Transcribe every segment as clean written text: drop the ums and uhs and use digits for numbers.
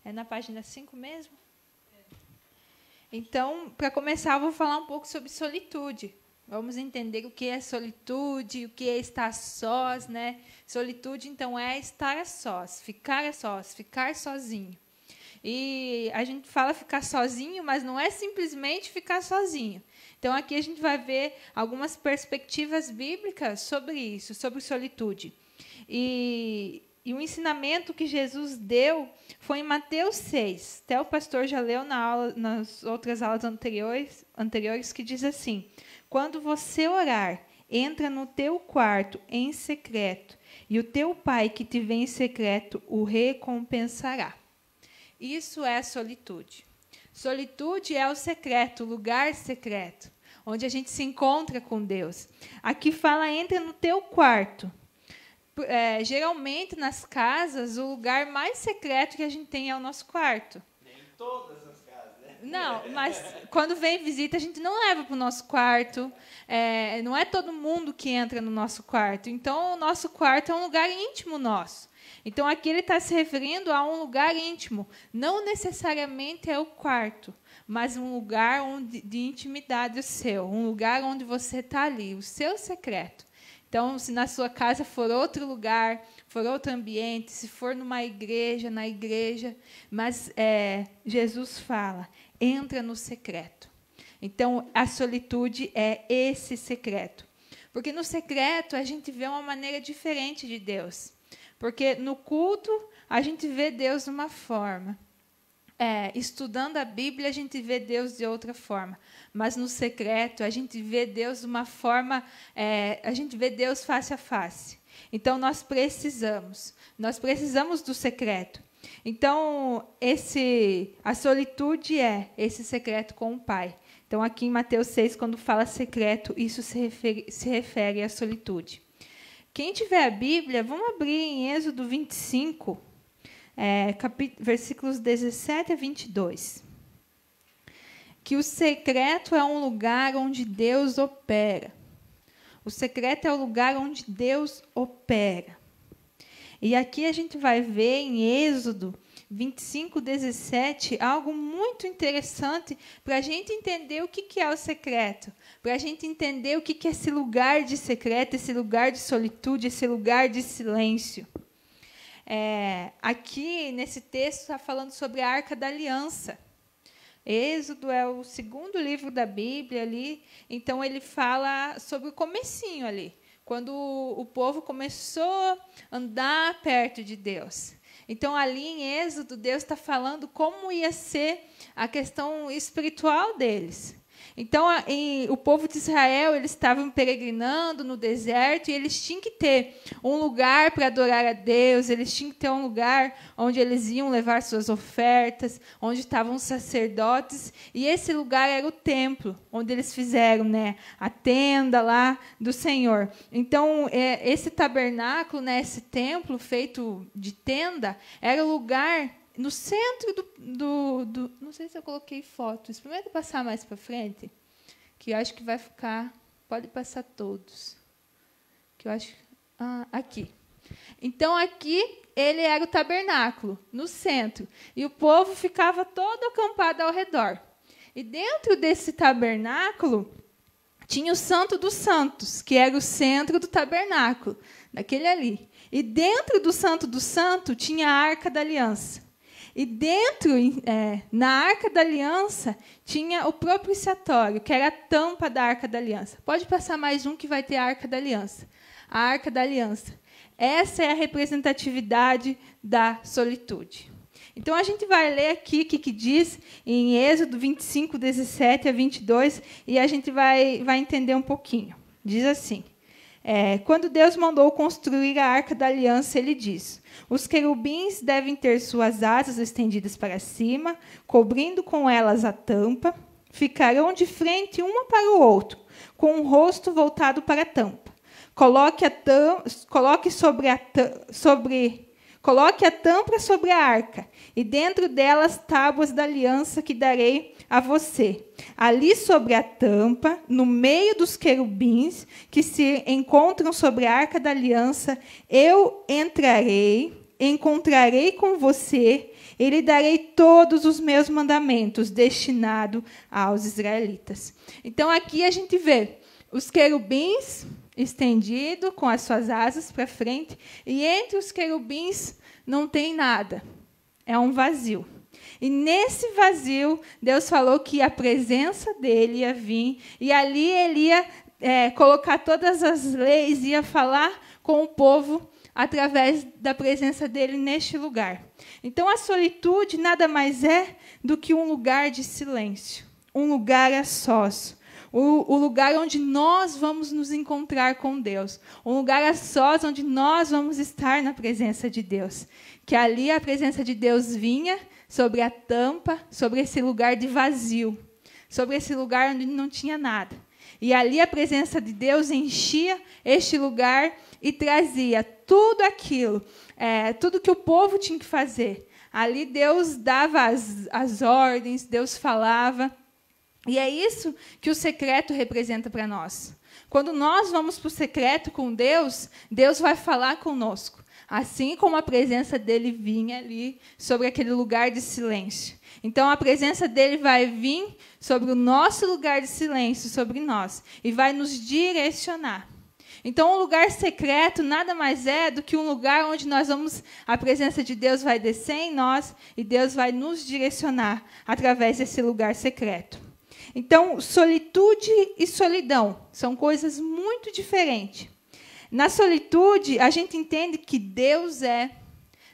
É na página 5 mesmo? Então, para começar, eu vou falar um pouco sobre solitude. Vamos entender o que é solitude, o que é estar sós, né? Solitude, então, é estar a sós, ficar sozinho. E a gente fala ficar sozinho, mas não é simplesmente ficar sozinho. Então, aqui a gente vai ver algumas perspectivas bíblicas sobre isso, sobre solitude. E o ensinamento que Jesus deu foi em Mateus 6. Até o pastor já leu nas outras aulas anteriores, que diz assim: quando você orar, entra no teu quarto em secreto, e o teu pai que te vê em secreto o recompensará. Isso é solitude. Solitude é o secreto, o lugar secreto, onde a gente se encontra com Deus. Aqui fala, entra no teu quarto. Geralmente, nas casas, o lugar mais secreto que a gente tem é o nosso quarto. Nem todas as casas, né? Não, mas quando vem visita, a gente não leva para o nosso quarto. Não é todo mundo que entra no nosso quarto. Então, o nosso quarto é um lugar íntimo nosso. Então, aqui ele está se referindo a um lugar íntimo. Não necessariamente é o quarto, mas um lugar de intimidade seu. Um lugar onde você está ali, o seu secreto. Então, se na sua casa for outro lugar, for outro ambiente, se for numa igreja, na igreja, mas Jesus fala, entra no secreto. Então, a solitude é esse secreto. Porque no secreto a gente vê uma maneira diferente de Deus. Porque no culto a gente vê Deus de uma forma. Estudando a Bíblia, a gente vê Deus de outra forma. Mas no secreto, a gente vê Deus de uma forma... a gente vê Deus face a face. Então, nós precisamos do secreto. Então, a solitude é esse secreto com o Pai. Então, aqui em Mateus 6, quando fala secreto, isso se refere à solitude. Quem tiver a Bíblia, vamos abrir em Êxodo 25, versículos 17 a 22. Que o secreto é um lugar onde Deus opera. O secreto é o lugar onde Deus opera. E aqui a gente vai ver em Êxodo 25, 17, algo muito interessante para a gente entender o que é o secreto, para a gente entender o que é esse lugar de secreto, esse lugar de solitude, esse lugar de silêncio. Aqui, nesse texto, está falando sobre a Arca da Aliança. Êxodo é o segundo livro da Bíblia ali, então ele fala sobre o comecinho ali, quando o povo começou a andar perto de Deus. Então, ali em Êxodo, Deus está falando como ia ser a questão espiritual deles. Então, o povo de Israel, eles estavam peregrinando no deserto e eles tinham que ter um lugar para adorar a Deus, eles tinham que ter um lugar onde eles iam levar suas ofertas, onde estavam os sacerdotes, e esse lugar era o templo, onde eles fizeram, a tenda lá do Senhor. Então, esse tabernáculo, esse templo feito de tenda, era o lugar no centro do... Não sei se eu coloquei foto. Experimenta passar mais para frente, que eu acho que vai ficar... Pode passar todos. Que eu acho... aqui. Então, aqui, ele era o tabernáculo, no centro. E o povo ficava todo acampado ao redor. E dentro desse tabernáculo, tinha o Santo dos Santos, que era o centro do tabernáculo, daquele ali. E dentro do Santo do Santo, tinha a Arca da Aliança. E dentro, na Arca da Aliança, tinha o propiciatório, que era a tampa da Arca da Aliança. Pode passar mais um que vai ter a Arca da Aliança. A Arca da Aliança. Essa é a representatividade da solitude. Então, a gente vai ler aqui o que diz em Êxodo 25, 17 a 22, e a gente vai entender um pouquinho. Diz assim... quando Deus mandou construir a Arca da Aliança, ele diz: os querubins devem ter suas asas estendidas para cima, cobrindo com elas a tampa, ficarão de frente uma para o outro, com o rosto voltado para a tampa. Coloque a tampa sobre a arca, e dentro dela as tábuas da aliança que darei a você. Ali sobre a tampa, no meio dos querubins que se encontram sobre a arca da aliança, eu entrarei, encontrarei com você e lhe darei todos os meus mandamentos destinados aos israelitas. Então, aqui a gente vê os querubins estendidos com as suas asas para frente, e entre os querubins não tem nada. É um vazio. E nesse vazio, Deus falou que a presença dele ia vir, e ali ele ia colocar todas as leis, ia falar com o povo através da presença dele neste lugar. Então, a solitude nada mais é do que um lugar de silêncio, um lugar a sós, o lugar onde nós vamos nos encontrar com Deus, um lugar a sós onde nós vamos estar na presença de Deus. Que ali a presença de Deus vinha sobre a tampa, sobre esse lugar de vazio, sobre esse lugar onde não tinha nada. E ali a presença de Deus enchia este lugar e trazia tudo aquilo, tudo que o povo tinha que fazer. Ali Deus dava as ordens, Deus falava. E é isso que o secreto representa para nós. Quando nós vamos para o secreto com Deus, Deus vai falar conosco. Assim como a presença dele vinha ali sobre aquele lugar de silêncio. Então, a presença dele vai vir sobre o nosso lugar de silêncio, sobre nós, e vai nos direcionar. Então, um lugar secreto nada mais é do que um lugar onde a presença de Deus vai descer em nós e Deus vai nos direcionar através desse lugar secreto. Então, solitude e solidão são coisas muito diferentes. Na solitude, a gente entende que Deus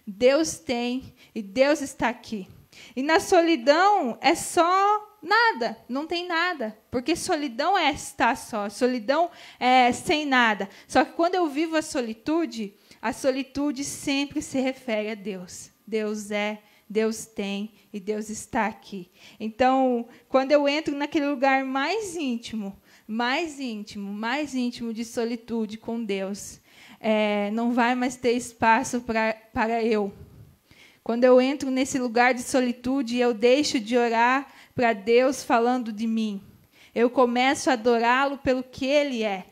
Deus tem e Deus está aqui. E na solidão é só nada, não tem nada. Porque solidão é estar só, solidão é sem nada. Só que quando eu vivo a solitude sempre se refere a Deus. Deus é, Deus tem e Deus está aqui. Então, quando eu entro naquele lugar mais íntimo de solitude com Deus, não vai mais ter espaço para eu. Quando eu entro nesse lugar de solitude, eu deixo de orar para Deus falando de mim. Eu começo a adorá-lo pelo que Ele é.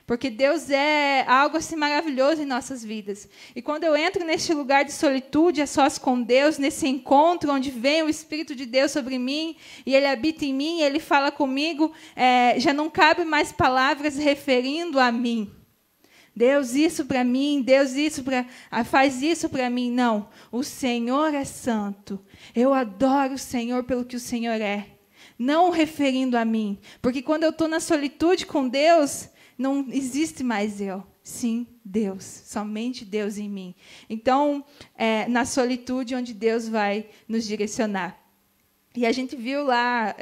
Porque Deus é algo assim maravilhoso em nossas vidas. E quando eu entro neste lugar de solitude, a sós com Deus, nesse encontro onde vem o Espírito de Deus sobre mim, e Ele habita em mim, e Ele fala comigo, já não cabe mais palavras referindo a mim. Deus, isso para mim, Deus, faz isso para mim. Não, o Senhor é santo. Eu adoro o Senhor pelo que o Senhor é. Não referindo a mim. Porque quando eu estou na solitude com Deus, não existe mais eu. Sim, Deus. Somente Deus em mim. Então, na solitude onde Deus vai nos direcionar. E a gente viu lá,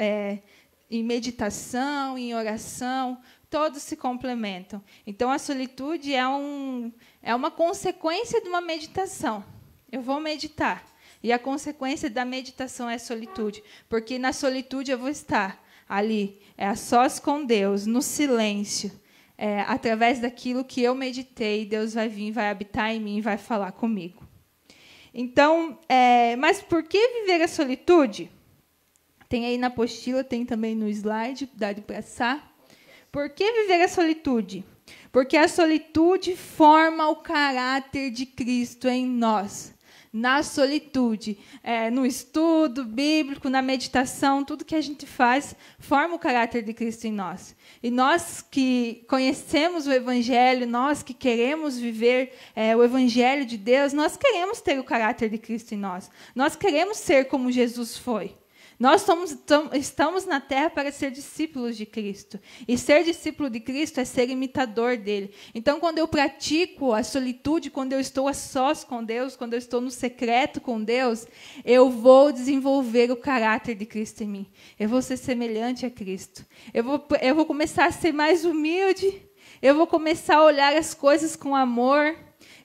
em meditação, em oração, todos se complementam. Então, a solitude é uma consequência de uma meditação. Eu vou meditar. E a consequência da meditação é a solitude. Porque na solitude eu vou estar ali, a sós com Deus, no silêncio. Através daquilo que eu meditei, Deus vai vir, vai habitar em mim, vai falar comigo. Então, mas por que viver a solitude? Tem aí na apostila, tem também no slide, dá de passar. Por que viver a solitude? Porque a solitude forma o caráter de Cristo em nós. Na solitude, no estudo bíblico, na meditação, tudo que a gente faz forma o caráter de Cristo em nós. E nós que conhecemos o Evangelho, nós que queremos viver o Evangelho de Deus, nós queremos ter o caráter de Cristo em nós. Nós queremos ser como Jesus foi. Nós estamos na terra para ser discípulos de Cristo. E ser discípulo de Cristo é ser imitador dele. Então, quando eu pratico a solitude, quando eu estou a sós com Deus, quando eu estou no secreto com Deus, eu vou desenvolver o caráter de Cristo em mim. Eu vou ser semelhante a Cristo. Eu vou começar a ser mais humilde. Eu vou começar a olhar as coisas com amor.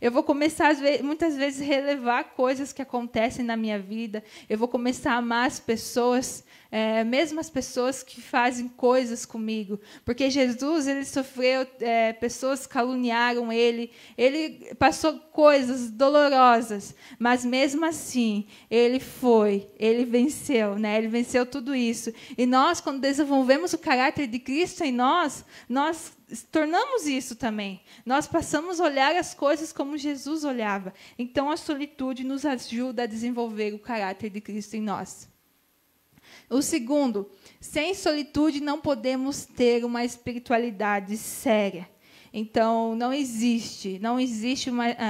Eu vou começar, muitas vezes, a relevar coisas que acontecem na minha vida. Eu vou começar a amar as pessoas, mesmo as pessoas que fazem coisas comigo. Porque Jesus, ele sofreu, pessoas caluniaram ele. Ele passou coisas dolorosas. Mas, mesmo assim, ele venceu. Né? Ele venceu tudo isso. E nós, quando desenvolvemos o caráter de Cristo em nós tornamos isso também. Nós passamos a olhar as coisas como Jesus olhava. Então, a solitude nos ajuda a desenvolver o caráter de Cristo em nós. O segundo, sem solitude não podemos ter uma espiritualidade séria. Então, não existe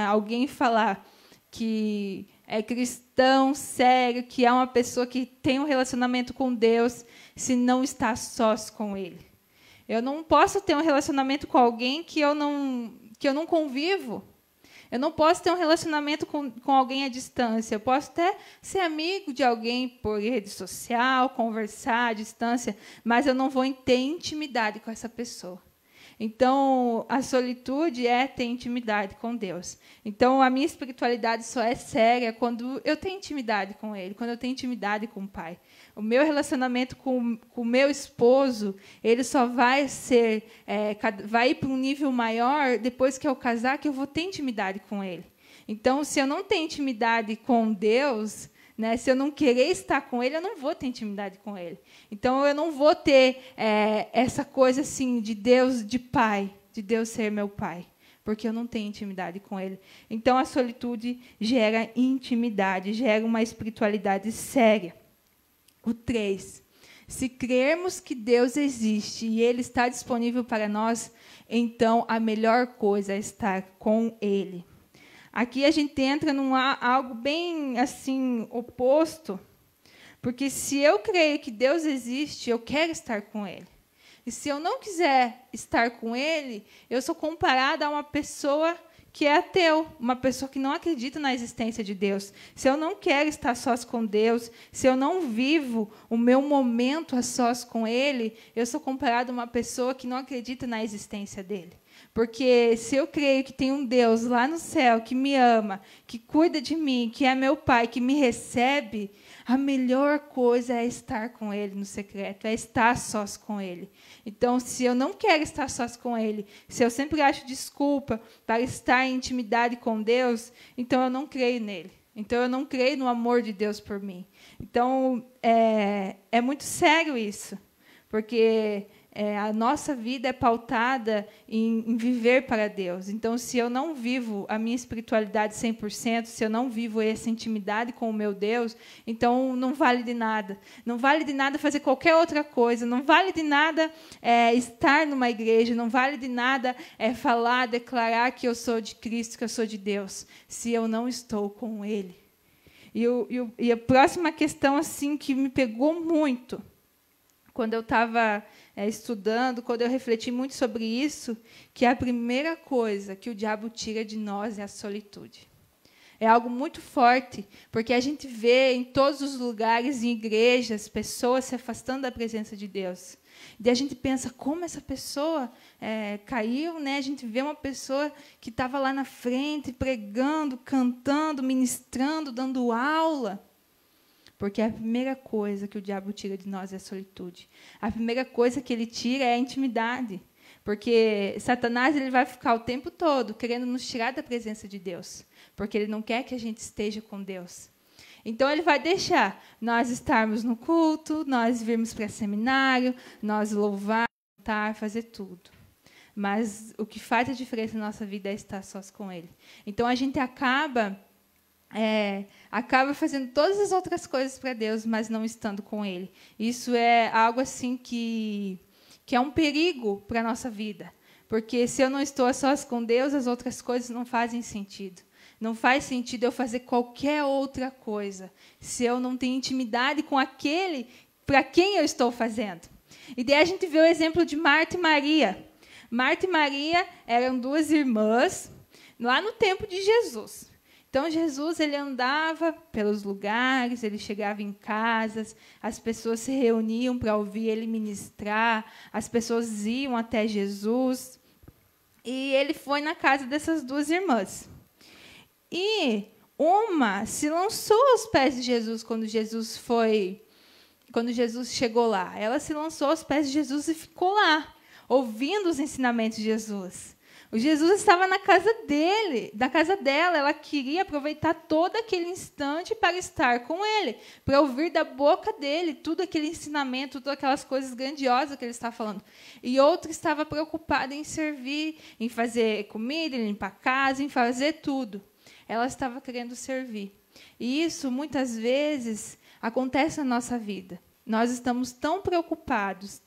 alguém falar que é cristão sério, que é uma pessoa que tem um relacionamento com Deus, se não está sós com Ele. Eu não posso ter um relacionamento com alguém que eu não convivo. Eu não posso ter um relacionamento com alguém à distância. Eu posso até ser amigo de alguém por rede social, conversar à distância, mas eu não vou ter intimidade com essa pessoa. Então, a solitude é ter intimidade com Deus. Então, a minha espiritualidade só é séria quando eu tenho intimidade com Ele, quando eu tenho intimidade com o Pai. O meu relacionamento com o meu esposo, ele só vai vai ir para um nível maior depois que eu casar, que eu vou ter intimidade com Ele. Então, se eu não tenho intimidade com Deus, né, se eu não querer estar com Ele, eu não vou ter intimidade com Ele. Então, eu não vou ter essa coisa assim de Deus, de Pai, de Deus ser meu Pai, porque eu não tenho intimidade com Ele. Então, a solitude gera intimidade, gera uma espiritualidade séria. O 3. Se crermos que Deus existe e Ele está disponível para nós, então a melhor coisa é estar com Ele. Aqui a gente entra num algo bem assim oposto, porque se eu creio que Deus existe, eu quero estar com Ele. E se eu não quiser estar com Ele, eu sou comparada a uma pessoa que é ateu, uma pessoa que não acredita na existência de Deus. Se eu não quero estar sós com Deus, se eu não vivo o meu momento a sós com Ele, eu sou comparada a uma pessoa que não acredita na existência dEle. Porque se eu creio que tem um Deus lá no céu que me ama, que cuida de mim, que é meu Pai, que me recebe, a melhor coisa é estar com Ele no secreto, é estar sós com Ele. Então, se eu não quero estar sós com Ele, se eu sempre acho desculpa para estar em intimidade com Deus, então eu não creio nele. Então, eu não creio no amor de Deus por mim. Então, é muito sério isso, porque a nossa vida é pautada em viver para Deus. Então, se eu não vivo a minha espiritualidade 100%, se eu não vivo essa intimidade com o meu Deus, então não vale de nada. Não vale de nada fazer qualquer outra coisa. Não vale de nada estar numa igreja. Não vale de nada falar, declarar que eu sou de Cristo, que eu sou de Deus, se eu não estou com Ele. E a próxima questão assim que me pegou muito, quando eu estava estudando, quando eu refleti muito sobre isso, que a primeira coisa que o diabo tira de nós é a solitude. É algo muito forte, porque a gente vê em todos os lugares, em igrejas, pessoas se afastando da presença de Deus. E a gente pensa, como essa pessoa caiu, né? A gente vê uma pessoa que estava lá na frente, pregando, cantando, ministrando, dando aula. Porque a primeira coisa que o diabo tira de nós é a solitude. A primeira coisa que ele tira é a intimidade. Porque Satanás ele vai ficar o tempo todo querendo nos tirar da presença de Deus. Porque ele não quer que a gente esteja com Deus. Então, ele vai deixar nós estarmos no culto, nós virmos para seminário, nós louvar, cantar, fazer tudo. Mas o que faz a diferença na nossa vida é estar sós com Ele. Então, a gente acaba fazendo todas as outras coisas para Deus, mas não estando com Ele. Isso é algo assim que é um perigo para a nossa vida. Porque se eu não estou a sós com Deus, as outras coisas não fazem sentido. Não faz sentido eu fazer qualquer outra coisa se eu não tenho intimidade com aquele para quem eu estou fazendo. E daí a gente vê o exemplo de Marta e Maria. Marta e Maria eram duas irmãs lá no tempo de Jesus. Então, Jesus ele andava pelos lugares, ele chegava em casas, as pessoas se reuniam para ouvir ele ministrar, as pessoas iam até Jesus. E ele foi na casa dessas duas irmãs. E uma se lançou aos pés de Jesus quando Jesus chegou lá. Ela se lançou aos pés de Jesus e ficou lá, ouvindo os ensinamentos de Jesus. O Jesus estava na casa dele, na casa dela. Ela queria aproveitar todo aquele instante para estar com ele, para ouvir da boca dele tudo aquele ensinamento, todas aquelas coisas grandiosas que ele estava falando. E outra estava preocupada em servir, em fazer comida, em limpar a casa, em fazer tudo. Ela estava querendo servir. E isso, muitas vezes, acontece na nossa vida. Nós estamos tão preocupados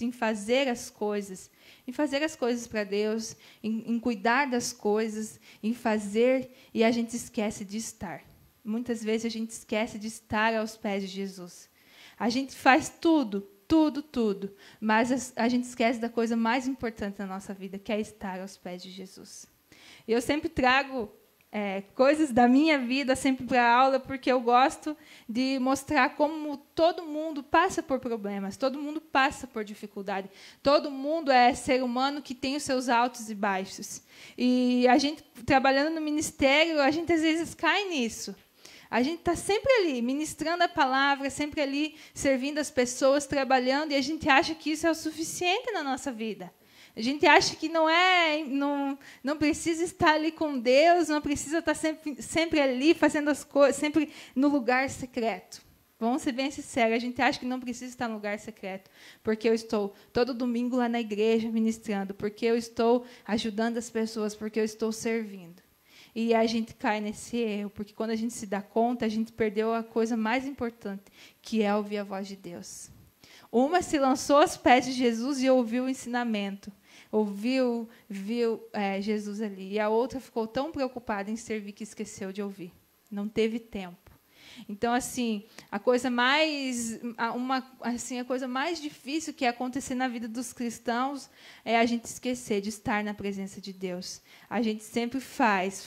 em fazer as coisas para Deus, em cuidar das coisas, em fazer, e a gente esquece de estar. Muitas vezes a gente esquece de estar aos pés de Jesus. A gente faz tudo, mas a gente esquece da coisa mais importante na nossa vida, que é estar aos pés de Jesus. Eu sempre trago coisas da minha vida sempre para a aula, porque eu gosto de mostrar como todo mundo passa por problemas, todo mundo passa por dificuldade, todo mundo é ser humano que tem os seus altos e baixos. E a gente, trabalhando no ministério, a gente às vezes cai nisso. A gente está sempre ali, ministrando a palavra, sempre ali, servindo as pessoas, trabalhando, e a gente acha que isso é o suficiente na nossa vida. A gente acha que não precisa estar ali com Deus, não precisa estar sempre ali fazendo as coisas, sempre no lugar secreto. Vamos ser bem sinceros, a gente acha que não precisa estar no lugar secreto, porque eu estou todo domingo lá na igreja ministrando, porque eu estou ajudando as pessoas, porque eu estou servindo. E a gente cai nesse erro, porque quando a gente se dá conta, a gente perdeu a coisa mais importante, que é ouvir a voz de Deus. Uma se lançou aos pés de Jesus e ouviu o ensinamento. Viu Jesus ali. E a outra ficou tão preocupada em servir que esqueceu de ouvir. Não teve tempo. Então, assim, a coisa mais difícil que ia acontecer na vida dos cristãos é a gente esquecer de estar na presença de Deus. A gente sempre faz.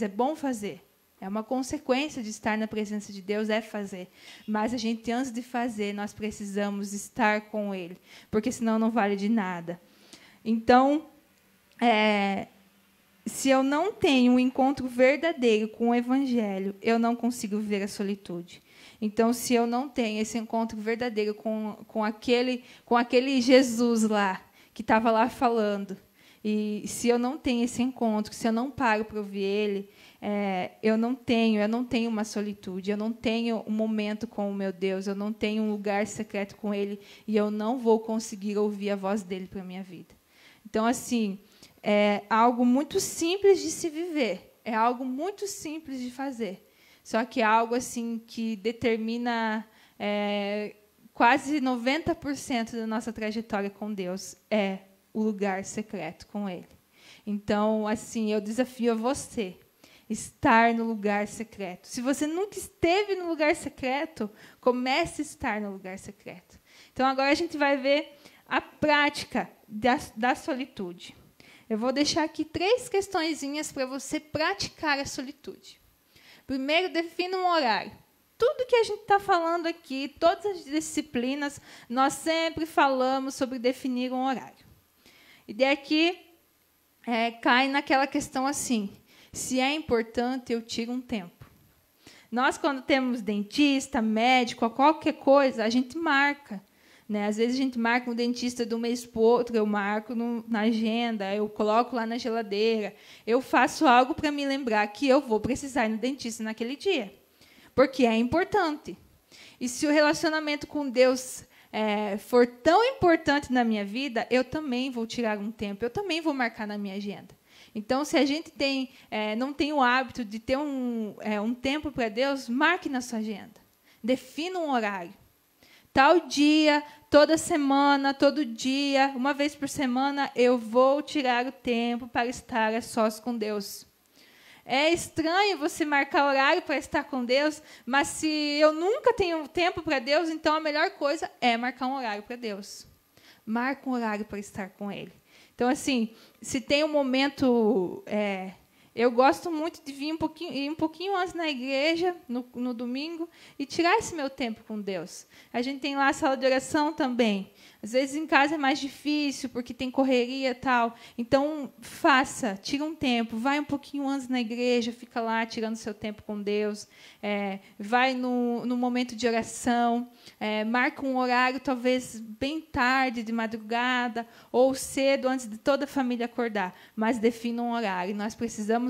É bom fazer. É uma consequência de estar na presença de Deus, é fazer. Mas a gente, antes de fazer, nós precisamos estar com Ele, porque senão não vale de nada. Então, se eu não tenho um encontro verdadeiro com o Evangelho, eu não consigo viver a solitude. Então, se eu não tenho esse encontro verdadeiro com aquele Jesus lá, que estava lá falando, e se eu não tenho esse encontro, se eu não paro para ouvir Ele, eu não tenho uma solitude, eu não tenho um momento com o meu Deus, eu não tenho um lugar secreto com Ele, e eu não vou conseguir ouvir a voz dEle para a minha vida. Então, assim, é algo muito simples de se viver, é algo muito simples de fazer, só que é algo assim que determina quase 90% da nossa trajetória com Deus, é o lugar secreto com Ele. Então, assim, eu desafio a você estar no lugar secreto. Se você nunca esteve no lugar secreto, comece a estar no lugar secreto. Então, agora a gente vai ver a prática da solitude. Eu vou deixar aqui 3 questõezinhas para você praticar a solitude. Primeiro, defina um horário. Tudo que a gente está falando aqui, todas as disciplinas, nós sempre falamos sobre definir um horário. E daqui cai naquela questão assim, se é importante, eu tiro um tempo. Nós, quando temos dentista, médico, qualquer coisa, a gente marca. Né? Às vezes a gente marca um dentista de um mês para o outro, eu marco na agenda, eu coloco lá na geladeira, eu faço algo para me lembrar que eu vou precisar ir no dentista naquele dia, porque é importante. E se o relacionamento com Deus for tão importante na minha vida, eu também vou tirar um tempo, eu também vou marcar na minha agenda. Então, se a gente não tem o hábito de ter um tempo para Deus, marque na sua agenda, defina um horário. Tal dia, toda semana, todo dia, uma vez por semana, eu vou tirar o tempo para estar a sós com Deus. É estranho você marcar horário para estar com Deus, mas se eu nunca tenho tempo para Deus, então a melhor coisa é marcar um horário para Deus. Marca um horário para estar com Ele. Então, assim, se tem um momento... Eu gosto muito de ir um pouquinho antes na igreja, no domingo, e tirar esse meu tempo com Deus. A gente tem lá a sala de oração também. Às vezes em casa é mais difícil, porque tem correria e tal. Então, tira um tempo, vai um pouquinho antes na igreja, fica lá tirando seu tempo com Deus. Vai no momento de oração, marca um horário, talvez bem tarde, de madrugada, ou cedo, antes de toda a família acordar. Mas defina um horário. Nós precisamos...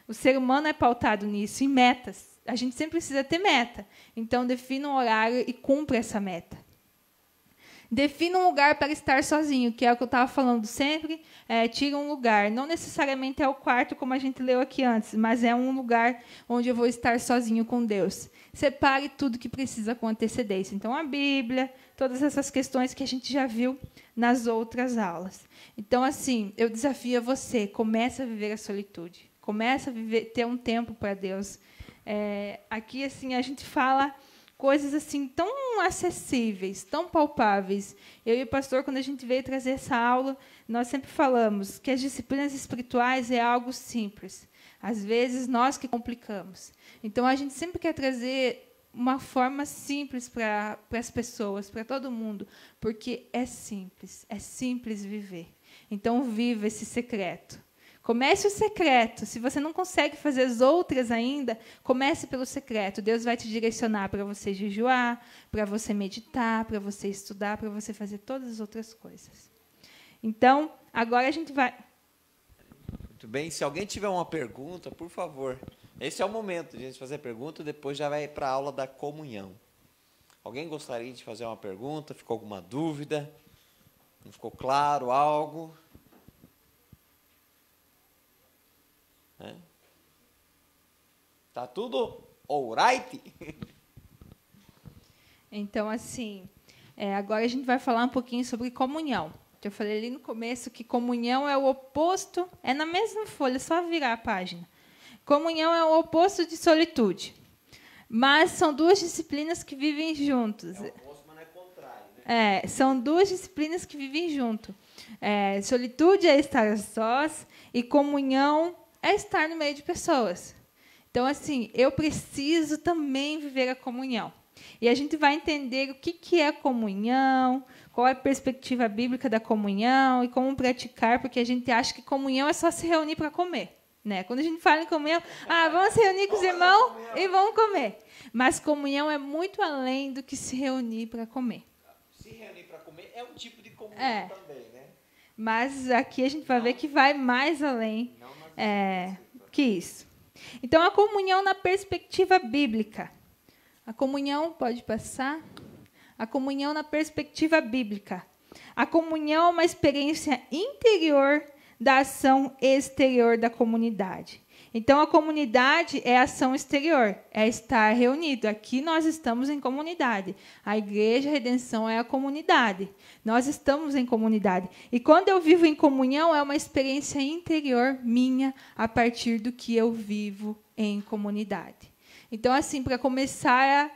O ser humano é pautado nisso, em metas. A gente sempre precisa ter meta. Então, defina um horário e cumpra essa meta. Defina um lugar para estar sozinho, que é o que eu estava falando sempre. Tira um lugar. Não necessariamente é o quarto, como a gente leu aqui antes, mas é um lugar onde eu vou estar sozinho com Deus. Separe tudo que precisa com antecedência. Então, a Bíblia, todas essas questões que a gente já viu nas outras aulas. Então, assim, eu desafio você, comece a viver a solitude. Comece a ter um tempo para Deus. Aqui, assim, a gente fala... coisas assim tão acessíveis, tão palpáveis. Eu e o pastor, quando a gente veio trazer essa aula, nós sempre falamos que as disciplinas espirituais é algo simples. Às vezes, nós que complicamos. Então, a gente sempre quer trazer uma forma simples para as pessoas, para todo mundo, porque é simples viver. Então, viva esse secreto. Comece o secreto. Se você não consegue fazer as outras ainda, comece pelo secreto. Deus vai te direcionar para você jejuar, para você meditar, para você estudar, para você fazer todas as outras coisas. Então, agora a gente vai... Muito bem. Se alguém tiver uma pergunta, por favor. Esse é o momento de a gente fazer a pergunta, depois já vai para a aula da comunhão. Alguém gostaria de fazer uma pergunta? Ficou alguma dúvida? Não ficou claro algo? Tá tudo alright? Então, assim, agora a gente vai falar um pouquinho sobre comunhão. Eu falei ali no começo que comunhão é o oposto, é na mesma folha, só virar a página. Comunhão é o oposto de solitude. Mas são duas disciplinas que vivem juntos. É o oposto, mas não é contrário, né? São duas disciplinas que vivem junto. Solitude é estar a sós e comunhão é estar no meio de pessoas. Então, assim, eu preciso também viver a comunhão. E a gente vai entender o que é comunhão, qual é a perspectiva bíblica da comunhão e como praticar, porque a gente acha que comunhão é só se reunir para comer. Né? Quando a gente fala em comunhão, vamos se reunir com os irmãos e vamos comer. Mas comunhão é muito além do que se reunir para comer. Se reunir para comer é um tipo de comunhão também, né? Mas aqui a gente vai ver que vai mais além que isso. Então, a comunhão na perspectiva bíblica. A comunhão, pode passar? A comunhão na perspectiva bíblica. A comunhão é uma experiência interior da ação exterior da comunidade. Então, a comunidade é a ação exterior, é estar reunido. Aqui nós estamos em comunidade. A Igreja Redenção é a comunidade. Nós estamos em comunidade. E quando eu vivo em comunhão, é uma experiência interior minha a partir do que eu vivo em comunidade. Então, assim, para começar,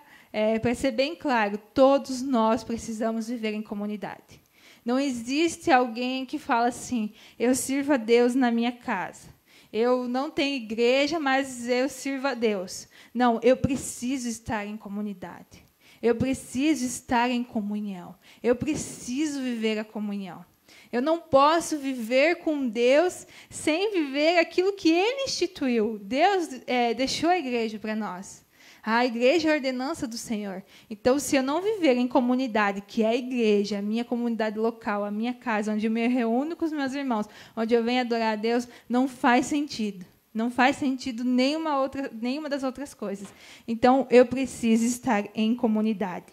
para ser bem claro, todos nós precisamos viver em comunidade. Não existe alguém que fala assim, eu sirvo a Deus na minha casa. Eu não tenho igreja, mas eu sirvo a Deus. Não, eu preciso estar em comunidade. Eu preciso estar em comunhão. Eu preciso viver a comunhão. Eu não posso viver com Deus sem viver aquilo que Ele instituiu. Deus deixou a igreja para nós. A igreja é a ordenança do Senhor. Então, se eu não viver em comunidade, que é a igreja, a minha comunidade local, a minha casa, onde eu me reúno com os meus irmãos, onde eu venho adorar a Deus, não faz sentido. Não faz sentido nenhuma das outras coisas. Então, eu preciso estar em comunidade.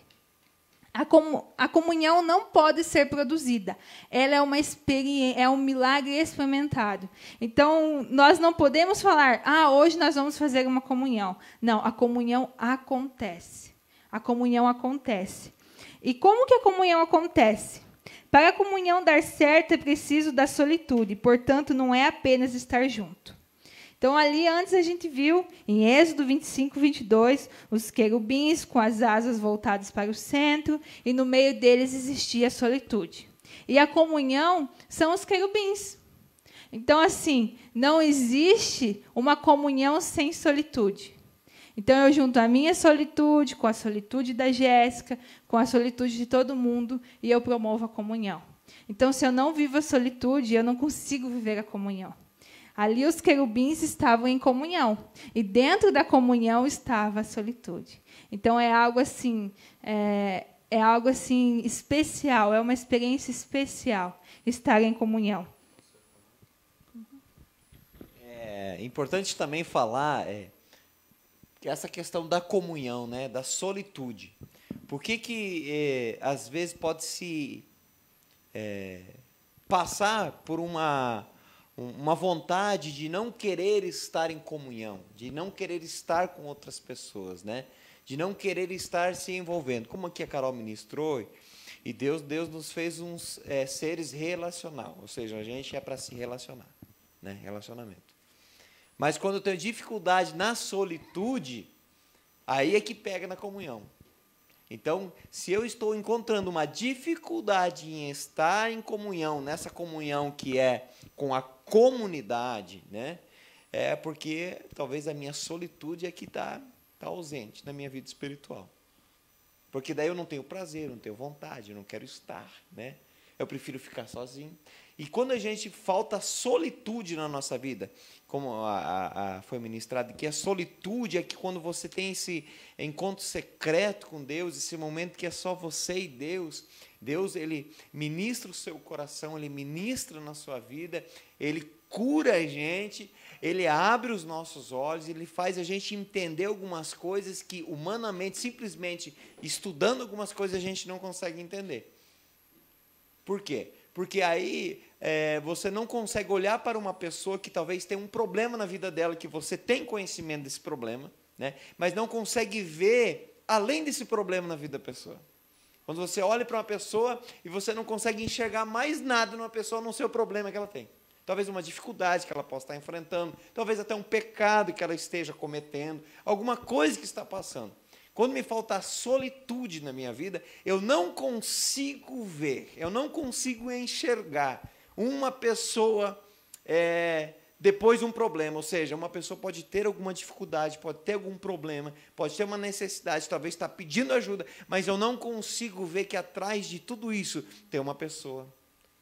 A comunhão não pode ser produzida. Ela é uma experiência, é um milagre experimentado. Então, nós não podemos falar, hoje nós vamos fazer uma comunhão. Não, a comunhão acontece. A comunhão acontece. E como que a comunhão acontece? Para a comunhão dar certo, é preciso da solitude. Portanto, não é apenas estar junto. Então, ali antes a gente viu, em Êxodo 25, 22, os querubins com as asas voltadas para o centro, e no meio deles existia a solitude. E a comunhão são os querubins. Então, assim, não existe uma comunhão sem solitude. Então, eu junto a minha solitude com a solitude da Jéssica, com a solitude de todo mundo, e eu promovo a comunhão. Então, se eu não vivo a solitude, eu não consigo viver a comunhão. Ali os querubins estavam em comunhão, e dentro da comunhão estava a solitude. Então, é algo assim especial, é uma experiência especial estar em comunhão. É importante também falar que essa questão da comunhão, né, da solitude. Por que às vezes pode se passar por uma vontade de não querer estar em comunhão, de não querer estar com outras pessoas, né? De não querer estar se envolvendo. Como aqui a Carol ministrou, e Deus nos fez uns seres relacional, ou seja, a gente é para se relacionar, né? Relacionamento. Mas quando eu tenho dificuldade na solitude, aí é que pega na comunhão. Então, se eu estou encontrando uma dificuldade em estar em comunhão, nessa comunhão que é com a comunidade, né? É porque talvez a minha solitude é que está ausente na minha vida espiritual. Porque daí eu não tenho prazer, não tenho vontade, eu não quero estar, né? Eu prefiro ficar sozinho. E quando a gente falta solitude na nossa vida, como foi ministrado aqui, a solitude é que quando você tem esse encontro secreto com Deus, esse momento que é só você e Deus, Deus ele ministra o seu coração, ele ministra na sua vida, ele cura a gente, ele abre os nossos olhos, ele faz a gente entender algumas coisas que humanamente, simplesmente estudando algumas coisas, a gente não consegue entender. Por quê? Porque aí você não consegue olhar para uma pessoa que talvez tenha um problema na vida dela, que você tem conhecimento desse problema, né? Mas não consegue ver além desse problema na vida da pessoa. Quando você olha para uma pessoa e você não consegue enxergar mais nada numa pessoa, a não ser o problema que ela tem. Talvez uma dificuldade que ela possa estar enfrentando, talvez até um pecado que ela esteja cometendo, alguma coisa que está passando. Quando me falta solitude na minha vida, eu não consigo ver, eu não consigo enxergar uma pessoa depois de um problema. Ou seja, uma pessoa pode ter alguma dificuldade, pode ter algum problema, pode ter uma necessidade, talvez está pedindo ajuda, mas eu não consigo ver que atrás de tudo isso tem uma pessoa,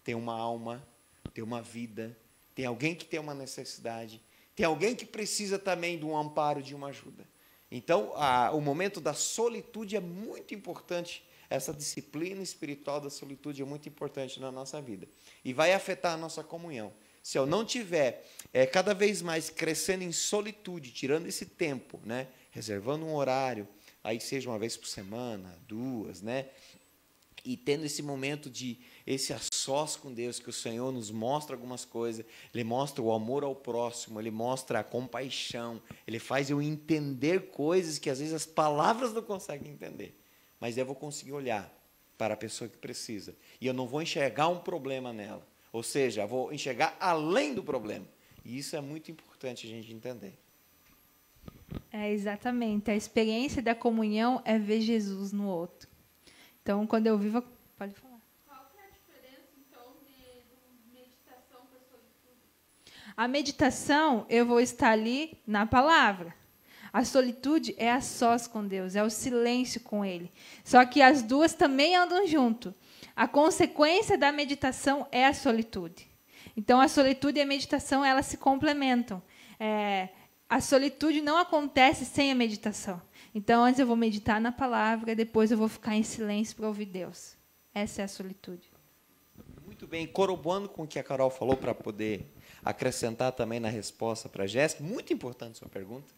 tem uma alma, tem uma vida, tem alguém que tem uma necessidade, tem alguém que precisa também de um amparo, de uma ajuda. Então, o momento da solitude é muito importante, essa disciplina espiritual da solitude é muito importante na nossa vida. E vai afetar a nossa comunhão. Se eu não tiver cada vez mais crescendo em solitude, tirando esse tempo, né, reservando um horário, aí seja uma vez por semana, 2, né, e tendo esse momento esse a sós com Deus, que o Senhor nos mostra algumas coisas, Ele mostra o amor ao próximo, Ele mostra a compaixão, Ele faz eu entender coisas que às vezes as palavras não conseguem entender, mas eu vou conseguir olhar para a pessoa que precisa, e eu não vou enxergar um problema nela, ou seja, eu vou enxergar além do problema, e isso é muito importante a gente entender. Exatamente, a experiência da comunhão é ver Jesus no outro. Então, quando eu vivo... Pode falar. Qual que é a diferença, então, de meditação para solitude? A meditação, eu vou estar ali na palavra. A solitude é a sós com Deus, é o silêncio com Ele. Só que as duas também andam junto. A consequência da meditação é a solitude. Então, a solitude e a meditação, elas se complementam. A solitude não acontece sem a meditação. Então, antes eu vou meditar na palavra, depois eu vou ficar em silêncio para ouvir Deus. Essa é a solitude. Muito bem, corroborando com o que a Carol falou, para poder acrescentar também na resposta para a Jéssica, muito importante a sua pergunta.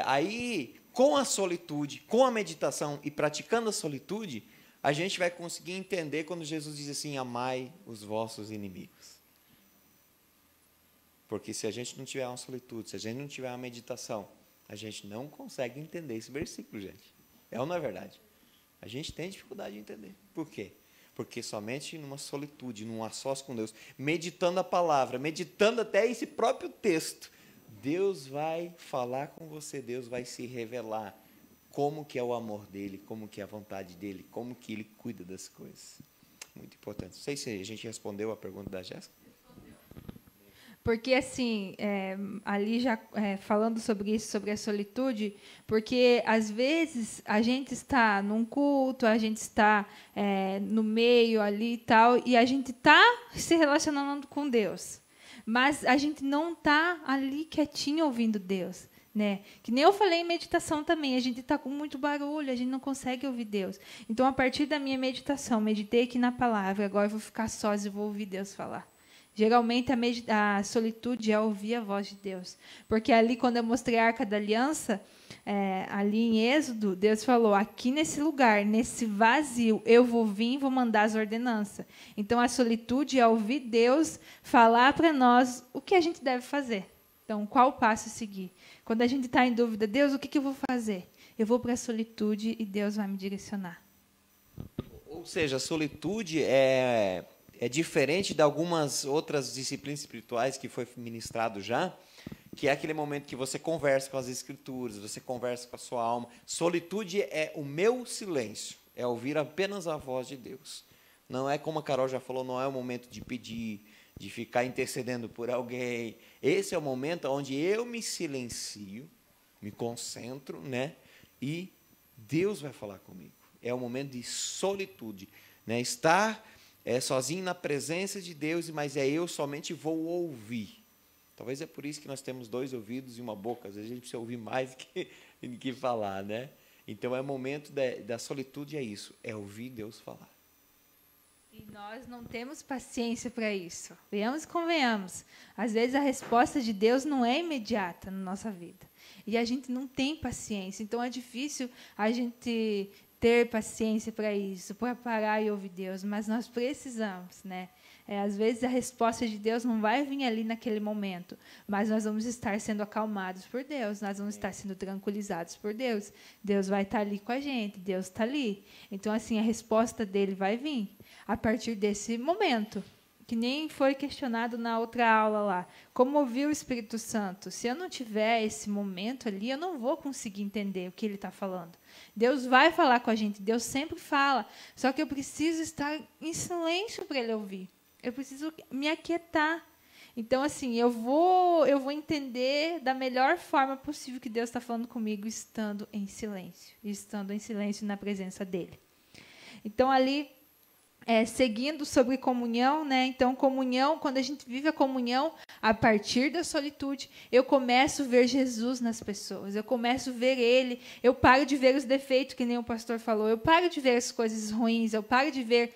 Aí, com a solitude, com a meditação e praticando a solitude, a gente vai conseguir entender quando Jesus diz assim, amai os vossos inimigos. Porque se a gente não tiver uma solitude, se a gente não tiver uma meditação, a gente não consegue entender esse versículo, gente. É ou não é verdade? A gente tem dificuldade de entender. Por quê? Porque somente numa solitude, num a sós com Deus, meditando a palavra, meditando até esse próprio texto, Deus vai falar com você, Deus vai se revelar como que é o amor dele, como que é a vontade dele, como que ele cuida das coisas. Muito importante. Não sei se a gente respondeu a pergunta da Jéssica. Porque, assim, ali já falando sobre isso, sobre a solitude, porque, às vezes, a gente está num culto, a gente está no meio ali e tal, e a gente está se relacionando com Deus, mas a gente não está ali quietinho ouvindo Deus. Né? Que nem eu falei em meditação também, a gente está com muito barulho, a gente não consegue ouvir Deus. Então, a partir da minha meditação, meditei aqui na palavra, agora eu vou ficar sós e vou ouvir Deus falar. Geralmente, a solitude é ouvir a voz de Deus. Porque ali, quando eu mostrei a Arca da Aliança, ali em Êxodo, Deus falou, aqui nesse lugar, nesse vazio, eu vou vir e vou mandar as ordenanças. Então, a solitude é ouvir Deus falar para nós o que a gente deve fazer. Então, qual passo seguir? Quando a gente está em dúvida, Deus, o que eu vou fazer? Eu vou para a solitude e Deus vai me direcionar. Ou seja, a solitude é diferente de algumas outras disciplinas espirituais que foi ministrado já, que é aquele momento que você conversa com as Escrituras, você conversa com a sua alma. Solitude é o meu silêncio, é ouvir apenas a voz de Deus. Não é, como a Carol já falou, não é o momento de pedir, de ficar intercedendo por alguém. Esse é o momento onde eu me silencio, me concentro, né? E Deus vai falar comigo. É o momento de solitude, né? Estar sozinho na presença de Deus, mas eu somente vou ouvir. Talvez é por isso que nós temos 2 ouvidos e uma boca. Às vezes a gente precisa ouvir mais do que falar, né? Então, é o momento da solitude, é isso, é ouvir Deus falar. E nós não temos paciência para isso. Venhamos e convenhamos. Às vezes a resposta de Deus não é imediata na nossa vida. E a gente não tem paciência. Então é difícil a gente ter paciência para isso, para parar e ouvir Deus. Mas nós precisamos, né? Às vezes a resposta de Deus não vai vir ali naquele momento, mas nós vamos estar sendo acalmados por Deus, nós vamos estar sendo tranquilizados por Deus. Deus vai estar ali com a gente, Deus está ali. Então, assim, a resposta dele vai vir a partir desse momento, que nem foi questionado na outra aula lá. Como ouvir o Espírito Santo? Se eu não tiver esse momento ali, eu não vou conseguir entender o que ele está falando. Deus vai falar com a gente, Deus sempre fala, só que eu preciso estar em silêncio para ele ouvir. Eu preciso me aquietar. Então, assim, eu vou entender da melhor forma possível que Deus está falando comigo, estando em silêncio na presença dele. Então, ali, seguindo sobre comunhão, né? Então, comunhão, quando a gente vive a comunhão, a partir da solitude, eu começo a ver Jesus nas pessoas, eu começo a ver ele, eu paro de ver os defeitos, que nem o pastor falou, eu paro de ver as coisas ruins, eu paro de ver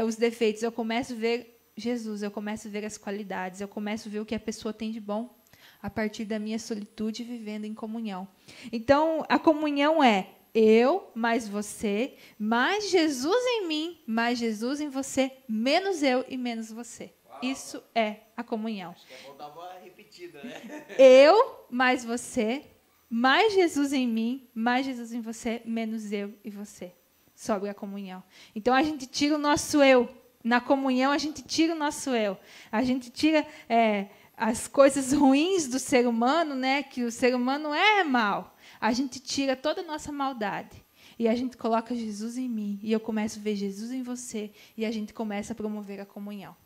os defeitos, eu começo a ver Jesus, eu começo a ver as qualidades, eu começo a ver o que a pessoa tem de bom a partir da minha solitude vivendo em comunhão. Então, a comunhão é eu, mais você, mais Jesus em mim, mais Jesus em você, menos eu e menos você. Uau. Isso é a comunhão. Acho que é bom dar uma repetida, né? Eu, mais você, mais Jesus em mim, mais Jesus em você, menos eu e você. Sobre a comunhão. Então, a gente tira o nosso eu. Na comunhão, a gente tira o nosso eu. A gente tira as coisas ruins do ser humano, né? Que o ser humano é mau. A gente tira toda a nossa maldade. E a gente coloca Jesus em mim. E eu começo a ver Jesus em você. E a gente começa a promover a comunhão.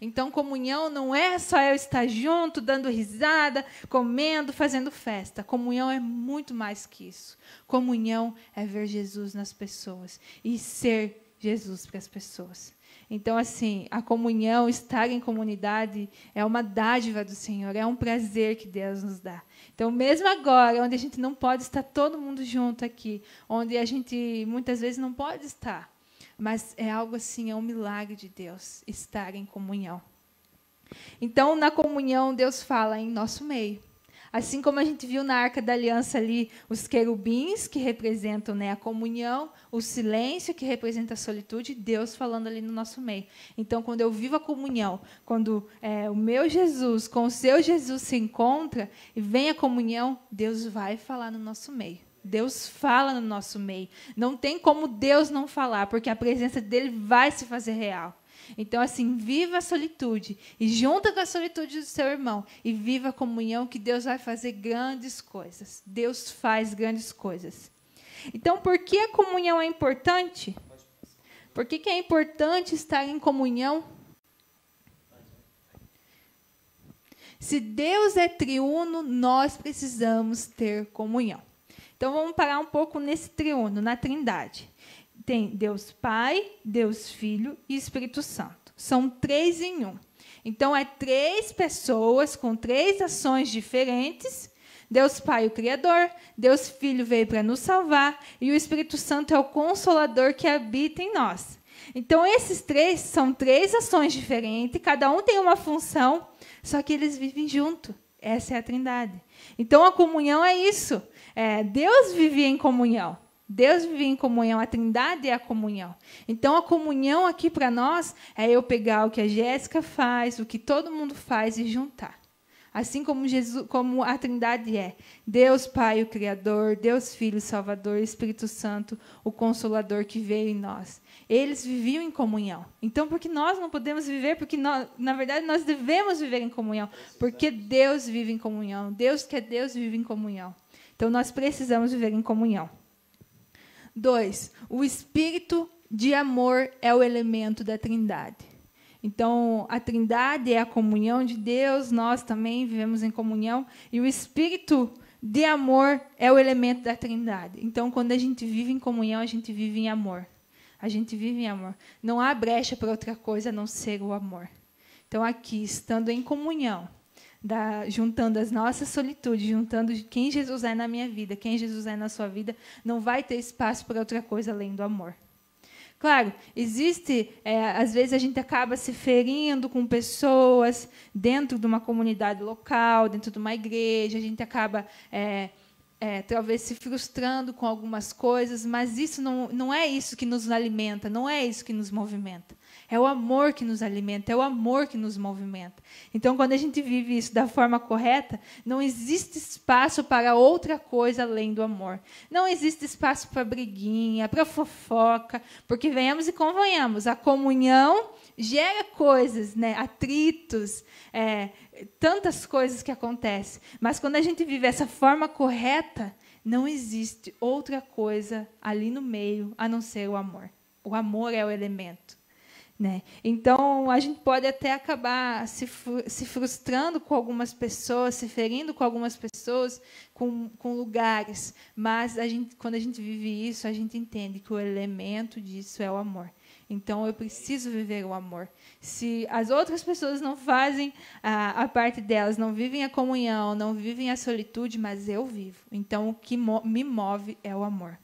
Então, comunhão não é só eu estar junto, dando risada, comendo, fazendo festa. Comunhão é muito mais que isso. Comunhão é ver Jesus nas pessoas. E ser Jesus para as pessoas. Então, assim, a comunhão, estar em comunidade, é uma dádiva do Senhor, é um prazer que Deus nos dá. Então, mesmo agora, onde a gente não pode estar todo mundo junto aqui, onde a gente muitas vezes não pode estar, mas é algo assim, é um milagre de Deus, estar em comunhão. Então, na comunhão, Deus fala em nosso meio. Assim como a gente viu na Arca da Aliança ali, os querubins, que representam, né, a comunhão, o silêncio, que representa a solitude, Deus falando ali no nosso meio. Então, quando eu vivo a comunhão, quando o meu Jesus com o seu Jesus se encontra e vem a comunhão, Deus vai falar no nosso meio. Deus fala no nosso meio. Não tem como Deus não falar, porque a presença dele vai se fazer real. Então, assim, viva a solitude e junta com a solitude do seu irmão e viva a comunhão que Deus vai fazer grandes coisas. Deus faz grandes coisas. Então, por que a comunhão é importante? Por que é importante estar em comunhão? Se Deus é triuno, nós precisamos ter comunhão. Então, vamos parar um pouco nesse triuno, na Trindade. Tem Deus Pai, Deus Filho e Espírito Santo. São 3 em 1. Então, é 3 pessoas com 3 ações diferentes. Deus Pai, o Criador, Deus Filho veio para nos salvar e o Espírito Santo é o Consolador que habita em nós. Então, esses 3 são 3 ações diferentes, cada um tem uma função, só que eles vivem junto. Essa é a Trindade. Então, a comunhão é isso. Deus vivia em comunhão. Deus vivia em comunhão, a Trindade é a comunhão. Então, a comunhão aqui para nós é eu pegar o que a Jéssica faz, o que todo mundo faz e juntar. Assim como a Trindade é. Deus Pai, o Criador, Deus Filho, o Salvador, Espírito Santo, o Consolador que veio em nós. Eles viviam em comunhão. Então, por que nós não podemos viver? Porque, na verdade, nós devemos viver em comunhão. Porque Deus vive em comunhão. Deus que é Deus vive em comunhão. Então, nós precisamos viver em comunhão. 2. O Espírito de amor é o elemento da Trindade. Então, a Trindade é a comunhão de Deus, nós também vivemos em comunhão, e o Espírito de amor é o elemento da Trindade. Então, quando a gente vive em comunhão, a gente vive em amor. A gente vive em amor. Não há brecha para outra coisa a não ser o amor. Então, aqui, estando em comunhão, juntando as nossas solitudes, juntando quem Jesus é na minha vida, quem Jesus é na sua vida, não vai ter espaço para outra coisa além do amor. Claro, às vezes a gente acaba se ferindo com pessoas dentro de uma comunidade local, dentro de uma igreja, a gente acaba talvez se frustrando com algumas coisas, mas isso não é isso que nos alimenta, não é isso que nos movimenta. É o amor que nos alimenta, é o amor que nos movimenta. Então, quando a gente vive isso da forma correta, não existe espaço para outra coisa além do amor. Não existe espaço para briguinha, para fofoca, porque venhamos e convenhamos, a comunhão gera coisas, né? Atritos, tantas coisas que acontecem. Mas quando a gente vive essa forma correta, não existe outra coisa ali no meio a não ser o amor. O amor é o elemento. Né? Então, a gente pode até acabar se frustrando com algumas pessoas, se ferindo com algumas pessoas, com lugares. Mas, quando a gente vive isso, a gente entende que o elemento disso é o amor. Então, eu preciso viver o amor. Se as outras pessoas não fazem a parte delas, não vivem a comunhão, não vivem a solitude, mas eu vivo. Então, o que me move é o amor.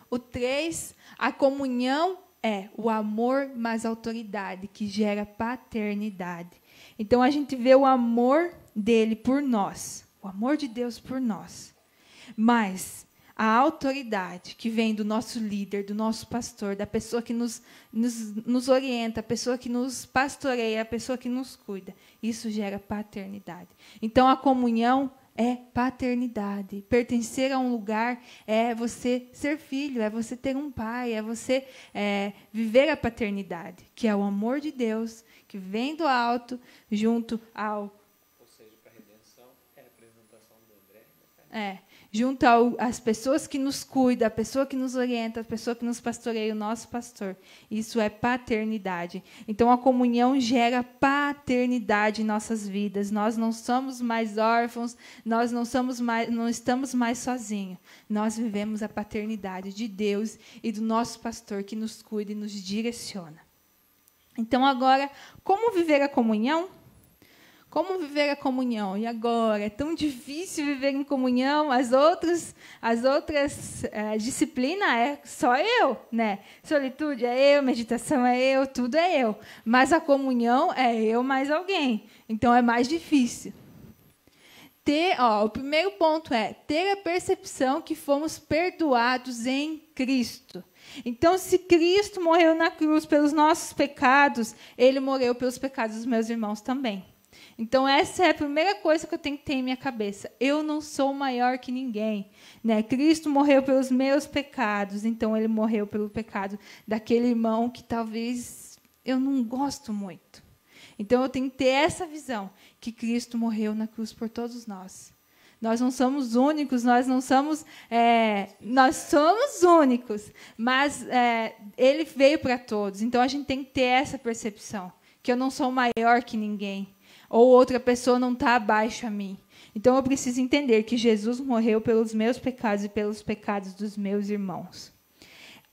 O 3, a comunhão é o amor mais autoridade, que gera paternidade. Então, a gente vê o amor dele por nós, o amor de Deus por nós. Mas a autoridade que vem do nosso líder, do nosso pastor, da pessoa que nos orienta, a pessoa que nos pastoreia, a pessoa que nos cuida, isso gera paternidade. Então, a comunhão é paternidade. Pertencer a um lugar é você ser filho, é você ter um pai, é você viver a paternidade, que é o amor de Deus, que vem do alto, junto ao... Ou seja, para a redenção é a apresentação do André. Junto às pessoas que nos cuidam, a pessoa que nos orienta, a pessoa que nos pastoreia, o nosso pastor. Isso é paternidade. Então, a comunhão gera paternidade em nossas vidas. Nós não somos mais órfãos, nós não estamos mais sozinhos. Nós vivemos a paternidade de Deus e do nosso pastor que nos cuida e nos direciona. Então, agora, como viver a comunhão? Como viver a comunhão? E agora? É tão difícil viver em comunhão. As outras disciplinas é só eu, né? Solitude é eu, meditação é eu, tudo é eu. Mas a comunhão é eu mais alguém. Então é mais difícil. O primeiro ponto é ter a percepção que fomos perdoados em Cristo. Então, se Cristo morreu na cruz pelos nossos pecados, ele morreu pelos pecados dos meus irmãos também. Então, essa é a primeira coisa que eu tenho que ter em minha cabeça. Eu não sou maior que ninguém. Né? Cristo morreu pelos meus pecados, então ele morreu pelo pecado daquele irmão que talvez eu não gosto muito. Então, eu tenho que ter essa visão, que Cristo morreu na cruz por todos nós. Nós não somos únicos, nós somos únicos, mas ele veio para todos. Então, a gente tem que ter essa percepção, que eu não sou maior que ninguém. ou outra pessoa não está abaixo a mim. Então, eu preciso entender que Jesus morreu pelos meus pecados e pelos pecados dos meus irmãos.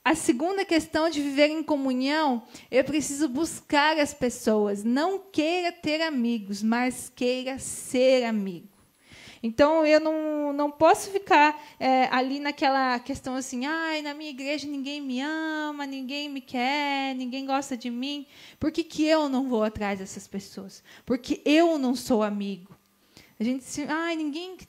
A segunda questão de viver em comunhão, eu preciso buscar as pessoas. Não queira ter amigos, mas queira ser amigo. Então, eu não posso ficar ali naquela questão assim, na minha igreja ninguém me ama, ninguém me quer, ninguém gosta de mim. Por que eu não vou atrás dessas pessoas? Porque eu não sou amigo. A gente diz,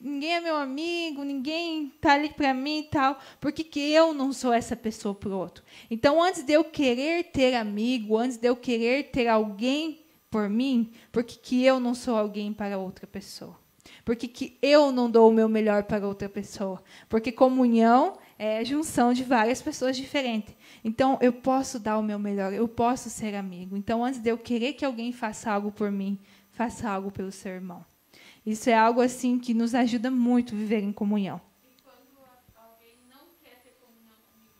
ninguém é meu amigo, ninguém está ali para mim e tal. Por que eu não sou essa pessoa para o outro? Então, antes de eu querer ter amigo, antes de eu querer ter alguém por mim, por que eu não sou alguém para outra pessoa? Por que eu não dou o meu melhor para outra pessoa? Porque comunhão é a junção de várias pessoas diferentes. Então, eu posso dar o meu melhor, eu posso ser amigo. Então, antes de eu querer que alguém faça algo por mim, faça algo pelo seu irmão. Isso é algo assim que nos ajuda muito a viver em comunhão. E quando alguém não quer ter comunhão comigo?